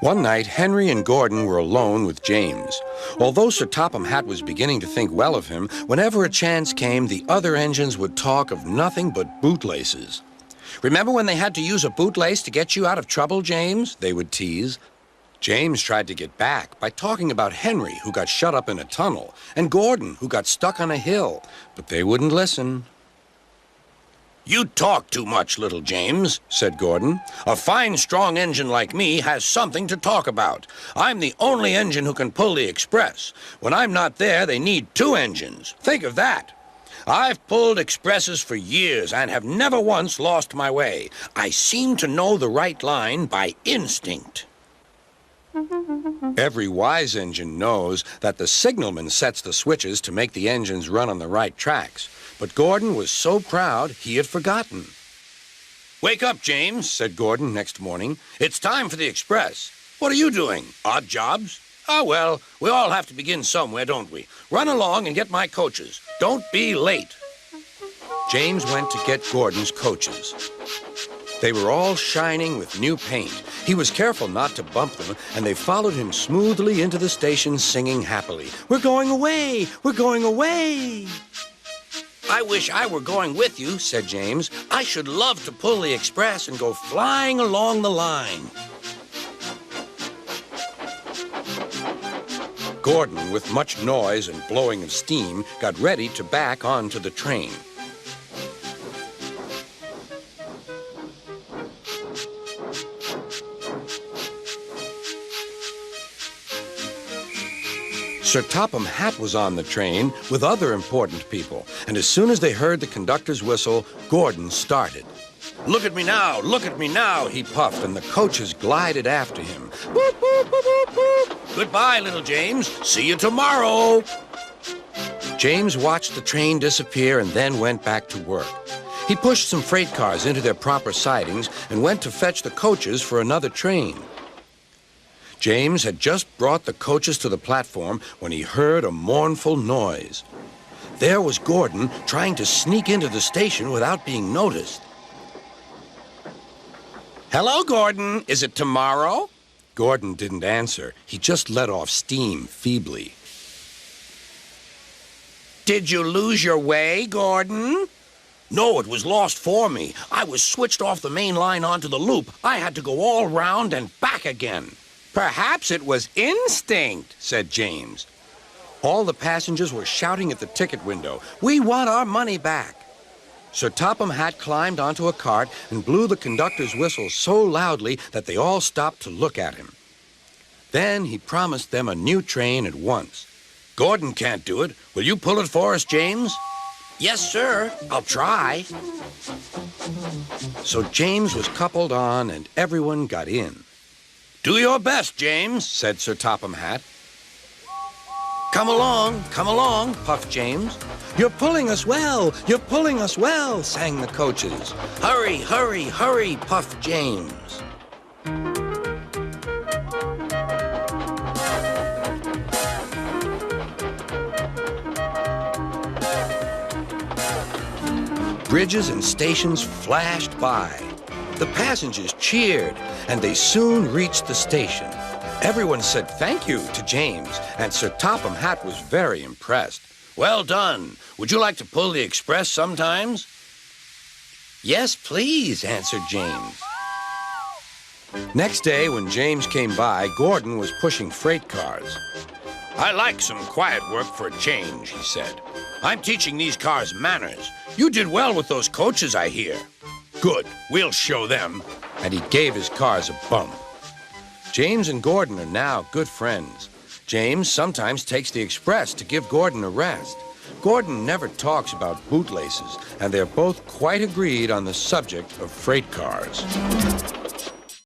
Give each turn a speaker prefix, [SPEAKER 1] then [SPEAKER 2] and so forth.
[SPEAKER 1] One night, Henry and Gordon were alone with James. Although Sir Topham Hatt was beginning to think well of him, whenever a chance came, the other engines would talk of nothing but bootlaces. "Remember when they had to use a bootlace to get you out of trouble, James?" they would tease. James tried to get back by talking about Henry, who got shut up in a tunnel, and Gordon, who got stuck on a hill, but they wouldn't listen. "You talk too much, little James," said Gordon. "A fine, strong engine like me has something to talk about. I'm the only engine who can pull the express. When I'm not there, they need two engines. Think of that. I've pulled expresses for years and have never once lost my way. I seem to know the right line by instinct." Every wise engine knows that the signalman sets the switches to make the engines run on the right tracks. But Gordon was so proud he had forgotten. "Wake up, James," said Gordon next morning. "It's time for the express. What are you doing? Odd jobs? Ah, well, we all have to begin somewhere, don't we? Run along and get my coaches. Don't be late." James went to get Gordon's coaches. They were all shining with new paint. He was careful not to bump them, and they followed him smoothly into the station singing happily, "We're going away! We're going away!" "I wish I were going with you," said James. "I should love to pull the express and go flying along the line." Gordon, with much noise and blowing of steam, got ready to back onto the train. Sir Topham Hatt was on the train with other important people, and as soon as they heard the conductor's whistle, Gordon started. "Look at me now," he puffed, and the coaches glided after him. "Boop, boop, boop, boop, boop. Goodbye, little James. See you tomorrow." James watched the train disappear and then went back to work. He pushed some freight cars into their proper sidings and went to fetch the coaches for another train. James had just brought the coaches to the platform when he heard a mournful noise. There was Gordon trying to sneak into the station without being noticed. "Hello, Gordon. Is it tomorrow?" Gordon didn't answer. He just let off steam feebly. "Did you lose your way, Gordon?" "No, it was lost for me. I was switched off the main line onto the loop. I had to go all round and back again." "Perhaps it was instinct," said James. All the passengers were shouting at the ticket window, "We want our money back." Sir Topham Hatt climbed onto a cart and blew the conductor's whistle so loudly that they all stopped to look at him. Then he promised them a new train at once. "Gordon can't do it. Will you pull it for us, James?" "Yes, sir. I'll try." So James was coupled on and everyone got in. "Do your best, James," said Sir Topham Hatt. Come along, puffed James. "You're pulling us well, sang the coaches. "Hurry, hurry, hurry," puffed James. Bridges and stations flashed by. The passengers cheered, and they soon reached the station. Everyone said thank you to James, and Sir Topham Hatt was very impressed. "Well done. Would you like to pull the express sometimes?" "Yes, please," answered James. Next day, when James came by, Gordon was pushing freight cars. "I like some quiet work for a change," he said. "I'm teaching these cars manners. You did well with those coaches, I hear." "Good. We'll show them." And he gave his cars a bump. James and Gordon are now good friends. James sometimes takes the express to give Gordon a rest. Gordon never talks about bootlaces, and they're both quite agreed on the subject of freight cars.